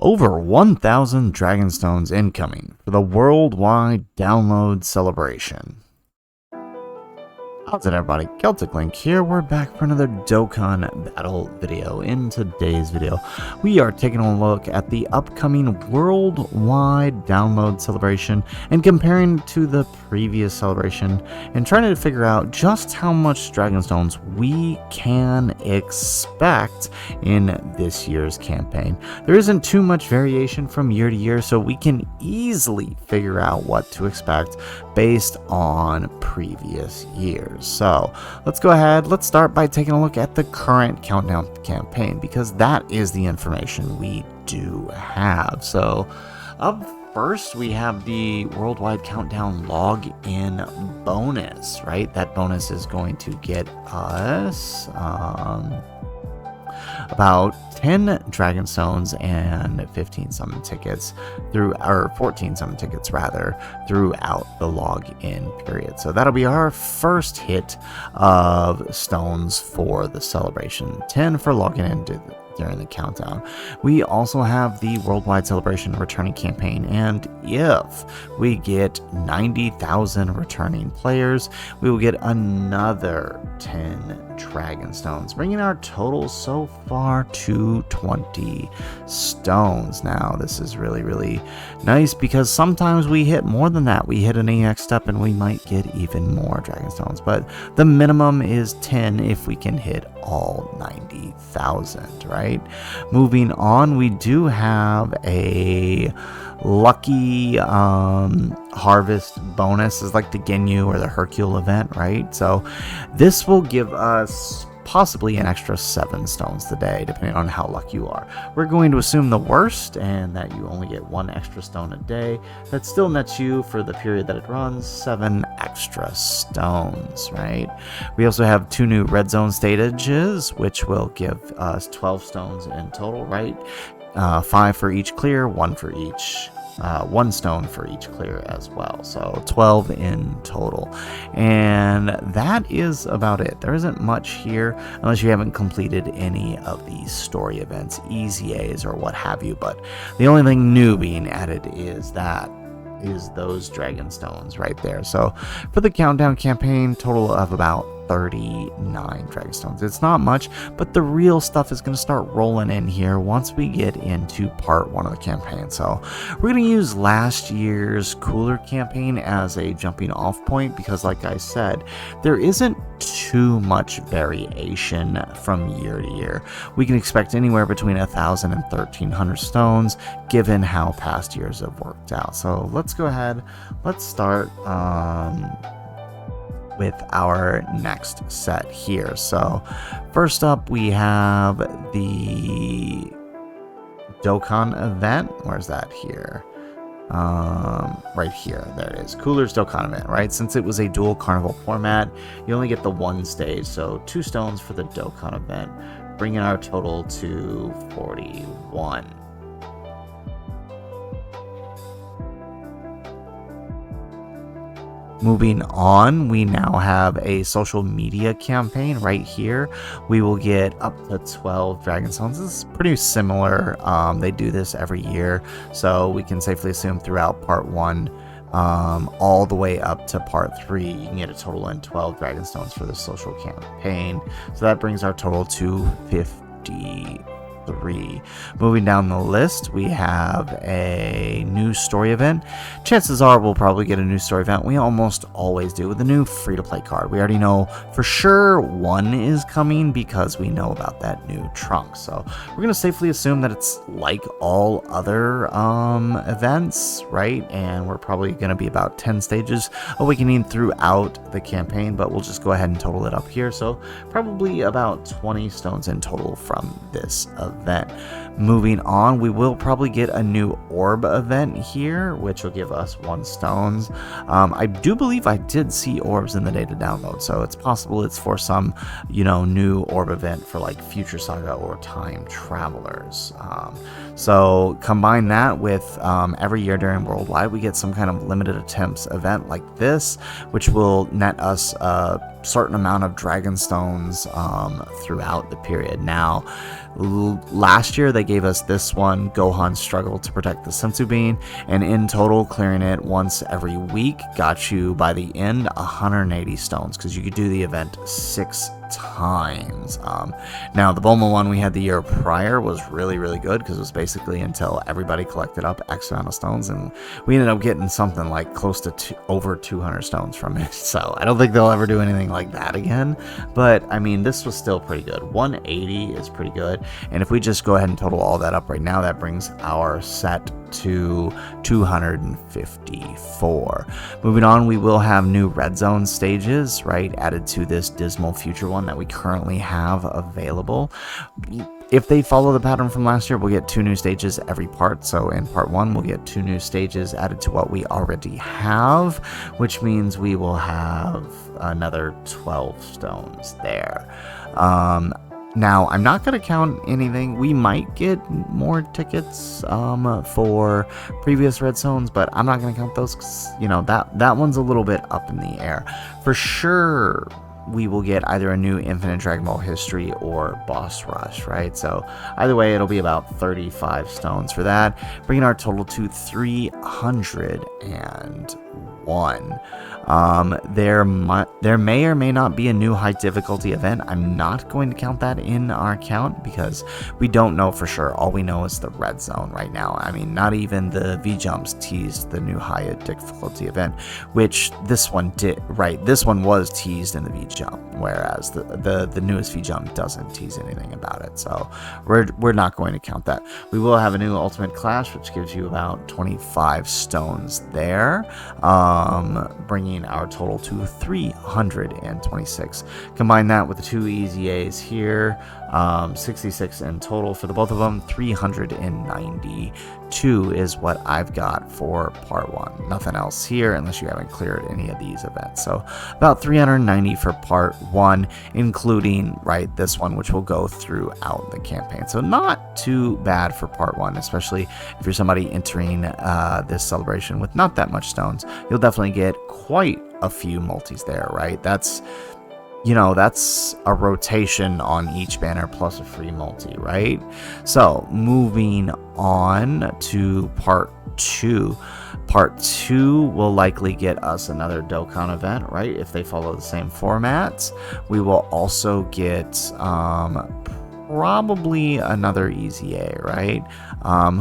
Over 1,000 Dragonstones incoming for the worldwide download celebration. How's it, everybody? Celtic Link here. We're back for another Dokkan battle video. In today's video, we are taking a look at the upcoming worldwide download celebration and comparing it to the previous celebration and trying to figure out just how much Dragonstones we can expect in this year's campaign. There isn't too much variation from year to year, so we can easily figure out what to expect based on previous years. So let's go ahead, let's start by taking a look at the current countdown campaign, because that is the information we do have. So up first we have the worldwide countdown login bonus, right? That bonus is going to get us about 10 Dragonstones and 15 summon tickets or 14 summon tickets rather, throughout the login period. So that'll be our first hit of stones for the celebration. 10 for logging in during the countdown. We also have the worldwide celebration returning campaign, and if we get 90,000 returning players, we will get another 10 Dragonstones, bringing our total so far to 20 stones. Now this is really nice, because sometimes we hit more than that. We hit an EX step and we might get even more Dragonstones, but the minimum is 10 if we can hit all 90,000, right? Moving on, we do have a lucky harvest bonus, is like the Ginyu or the Hercule event, right? So this will give us possibly an extra 7 stones today, depending on how lucky you are. We're going to assume the worst, and that you only get 1 extra stone a day. That still nets you, for the period that it runs, 7 extra stones, right? We also have 2 new red zone stages, which will give us 12 stones in total, right? 5 for each clear, 1 for each 1 stone for each clear as well, so 12 in total. And that is about it. There isn't much here unless you haven't completed any of these story events, EZAs or what have you, but the only thing new being added is those Dragonstones right there. So for the countdown campaign, total of about 39 Dragonstones. It's not much, but the real stuff is going to start rolling in here once we get into part 1 of the campaign. So we're going to use last year's cooler campaign as a jumping off point, because like I said, there isn't too much variation from year to year. We can expect anywhere between 1,000 and 1,300 stones, given how past years have worked out. So let's go ahead, let's start with our next set here. So first up, we have the Dokkan event. Where's that here? Right here. There it is. Cooler's Dokkan event, right? Since it was a dual carnival format, you only get the 1 stage, so 2 stones for the Dokkan event, bringing our total to 41. Moving on, we now have a social media campaign right here. We will get up to 12 Dragonstones. This is pretty similar. They do this every year, so we can safely assume throughout part 1 all the way up to part 3, you can get a total in 12 Dragonstones for the social campaign. So that brings our total to 53. Moving down the list, we have a new story event. Chances are we'll probably get a new story event. We almost always do with a new free-to-play card. We already know for sure 1 is coming because we know about that new trunk. So we're going to safely assume that it's like all other events, right? And we're probably going to be about 10 stages awakening throughout the campaign, but we'll just go ahead and total it up here. So probably about 20 stones in total from this event. Moving on, we will probably get a new orb event here, which will give us 1 stones. I do believe I did see orbs in the data download, so it's possible it's for some, new orb event for like Future Saga or Time Travelers. So combine that with every year during Worldwide, we get some kind of limited attempts event like this, which will net us certain amount of dragon stones throughout the period. Now, last year they gave us this one, Gohan's Struggle to Protect the Senzu Bean, and in total clearing it once every week got you by the end 180 stones, because you could do the event 6 times. Now the Bulma one we had the year prior was really good, because it was basically until everybody collected up X amount of stones, and we ended up getting something like close to over 200 stones from it. So I don't think they'll ever do anything like that again, but I mean, this was still pretty good. 180 is pretty good, and if we just go ahead and total all that up right now, that brings our set to 254. Moving on, we will have new red zone stages, right, added to this Dismal Future one that we currently have available. If they follow the pattern from last year, we'll get 2 new stages every part. So in part 1, we'll get 2 new stages added to what we already have, which means we will have another 12 stones there. Now, I'm not going to count anything. We might get more tickets for previous red zones, but I'm not going to count those, 'cause, you know, that one's a little bit up in the air. For sure, we will get either a new Infinite Dragon Ball History or Boss Rush, right? So either way, it'll be about 35 stones for that, bringing our total to 301. There may or may not be a new high difficulty event. I'm not going to count that in our count because we don't know for sure. All we know is the red zone right now. I mean, not even the V-Jumps teased the new high difficulty event, which this one did, right? This one was teased in the V-Jump, whereas the newest V-Jump doesn't tease anything about it. So we're not going to count that. We will have a new Ultimate Clash, which gives you about 25 stones there, bringing our total to 326. Combine that with the 2 Easy A's here, 66 in total for the both of them. 392 is what I've got for part 1. Nothing else here unless you haven't cleared any of these events. So about 390 for part 1, including right this one, which will go throughout the campaign. So not too bad for part 1, especially if you're somebody entering this celebration with not that much stones. You'll definitely get quite a few multis there, right? That's, you know, that's a rotation on each banner plus a free multi, right? So moving on to part 2. Part 2 will likely get us another Dokkan event, right? If they follow the same format. We will also get probably another Easy A, right?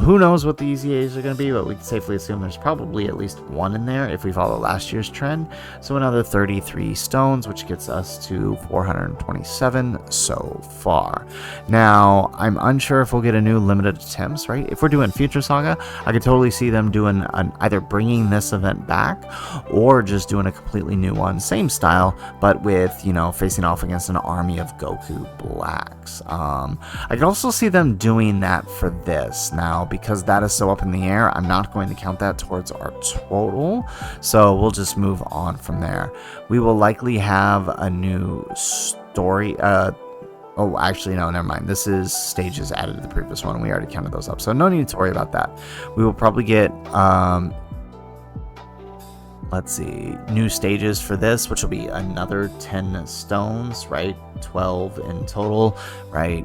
Who knows what the Easy A's are going to be, but we can safely assume there's probably at least one in there if we follow last year's trend. So another 33 stones, which gets us to 427 so far. Now, I'm unsure if we'll get a new limited attempts, right? If we're doing Future Saga, I could totally see them doing either bringing this event back or just doing a completely new one. Same style, but with, you know, facing off against an army of Goku Blacks. I could also see them doing that for this. Now, because that is so up in the air, I'm not going to count that towards our total, so we'll just move on from there. We will likely have a new story. Oh, actually, no, never mind. This is stages added to the previous one. We already counted those up, so no need to worry about that. We will probably get let's see, new stages for this, which will be another 10 stones, right? 12 in total, right?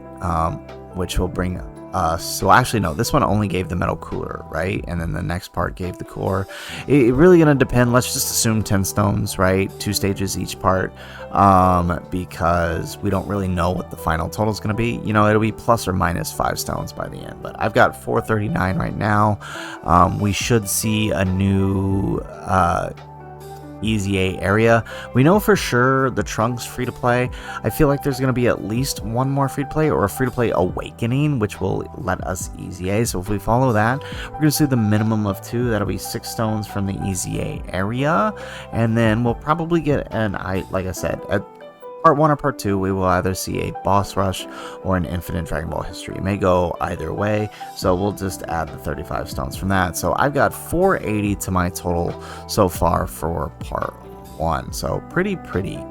Which will bring us, so actually no, this one only gave the metal cooler, right? And then the next part gave the core. It really gonna depend. Let's just assume 10 stones, right? 2 stages each part, because we don't really know what the final total is gonna be. You know, it'll be plus or minus 5 stones by the end, but I've got 439 right now. We should see a new Easy A area. We know for sure the Trunks free to play. I feel like there's going to be at least one more free to play or a free to play Awakening, which will let us Easy A. So if we follow that, we're going to see the minimum of 2. That'll be 6 stones from the Easy A area, and then we'll probably get like I said, at part 1 or part 2, we will either see a boss rush or an Infinite Dragon Ball History. It may go either way, so we'll just add the 35 stones from that. So I've got 480 to my total so far for part 1, so pretty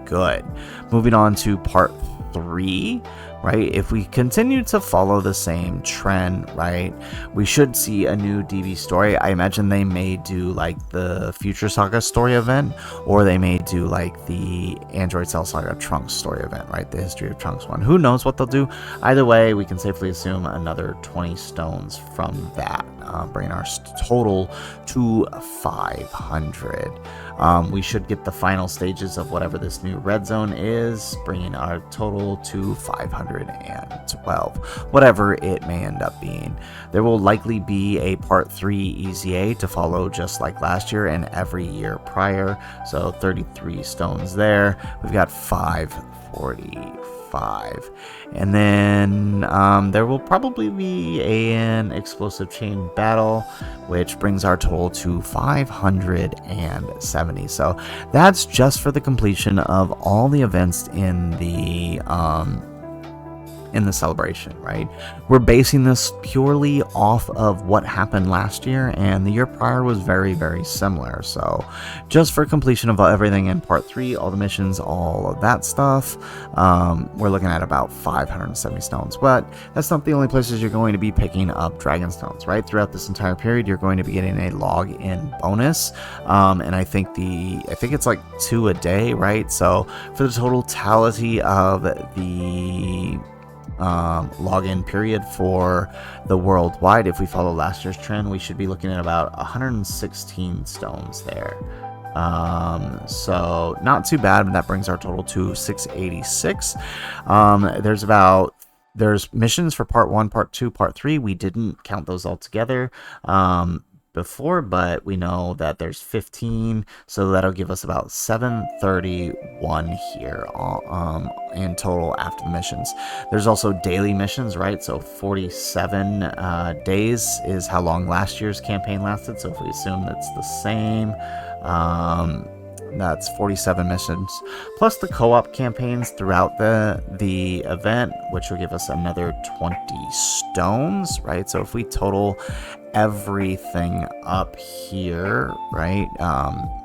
good. Moving on to part 3. right? If we continue to follow the same trend, right, we should see a new DB story. I imagine they may do like the Future Saga story event, or they may do like the Android Cell Saga Trunks story event, right? The History of Trunks one. Who knows what they'll do? Either way, we can safely assume another 20 stones from that, bringing our total to 500. We should get the final stages of whatever this new red zone is, bringing our total to 512, whatever it may end up being. There will likely be a part 3 EZA to follow just like last year and every year prior, so 33 stones there. We've got 545, and then there will probably be an explosive chain battle, which brings our total to 570. So that's just for the completion of all the events in the celebration, right? We're basing this purely off of what happened last year, and the year prior was very, very similar. So just for completion of everything in part 3, all the missions, all of that stuff, we're looking at about 570 stones. But that's not the only places you're going to be picking up dragon stones, right? Throughout this entire period, you're going to be getting a log in bonus, and I think it's like 2 a day, right? So for the totality of the login period for the worldwide, if we follow last year's trend, we should be looking at about 116 stones there. So not too bad, but that brings our total to 686. There's missions for part 1, part 2, part 3. We didn't count those all together before, but we know that there's 15, so that'll give us about 731 here in total after the missions. There's also daily missions, right? So 47 days is how long last year's campaign lasted, so if we assume that's the same, that's 47 missions plus the co-op campaigns throughout the event, which will give us another 20 stones, right? So if we total everything up here, right,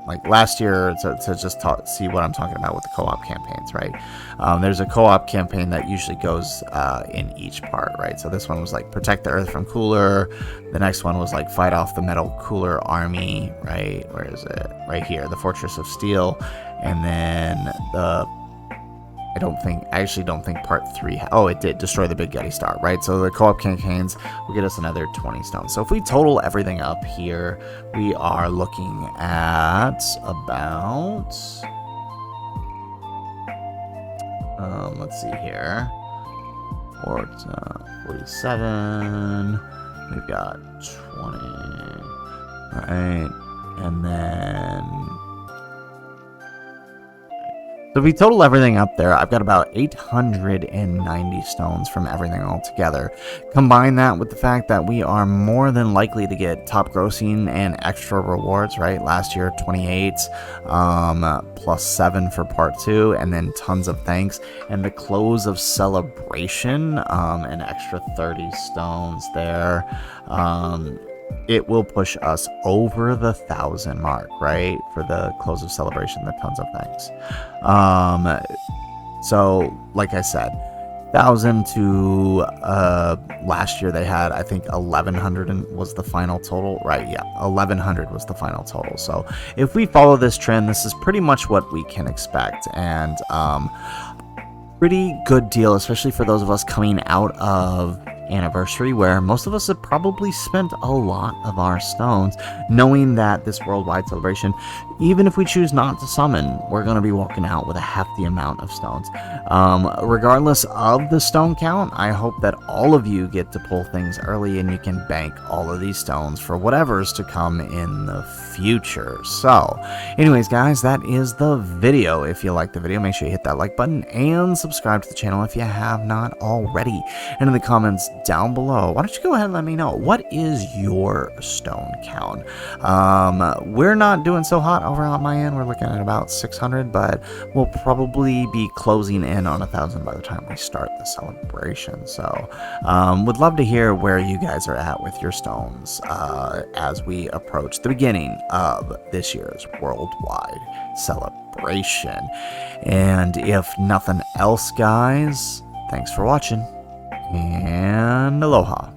like last year, to just see what I'm talking about with the co-op campaigns, right? There's a co-op campaign that usually goes in each part, right? So this one was like protect the earth from Cooler. The next one was like fight off the metal Cooler army, right? Where is it? Right here, the Fortress of Steel. And then I actually don't think part 3, it did destroy the Big Getty Star, right? So the co-op campaigns will get us another 20 stones. So if we total everything up here, we are looking at about, let's see here, 47, we've got 20, right? And then, so if we total everything up there, I've got about 890 stones from everything all together. Combine that with the fact that we are more than likely to get top grossing and extra rewards, right? Last year, 28, plus 7 for part 2, and then tons of thanks. And the close of celebration, an extra 30 stones there. It will push us over the 1,000 mark, right? For the close of celebration, the tons of thanks. So, like I said, 1,000 to last year they had, I think, 1,100 was the final total, right? Yeah, 1,100 was the final total. So, if we follow this trend, this is pretty much what we can expect, and pretty good deal, especially for those of us coming out of anniversary, where most of us have probably spent a lot of our stones, knowing that this worldwide celebration, even if we choose not to summon, we're going to be walking out with a hefty amount of stones. Regardless of the stone count, I hope that all of you get to pull things early and you can bank all of these stones for whatever's to come in the future. So anyways, guys, that is the video. If you like the video, make sure you hit that like button and subscribe to the channel if you have not already. And in the comments down below, why don't you go ahead and let me know, what is your stone count? We're not doing so hot over on my end. We're looking at about 600, but we'll probably be closing in on 1,000 by the time we start the celebration. So would love to hear where you guys are at with your stones as we approach the beginning of this year's worldwide celebration. And if nothing else, guys, Thanks for watching, and aloha.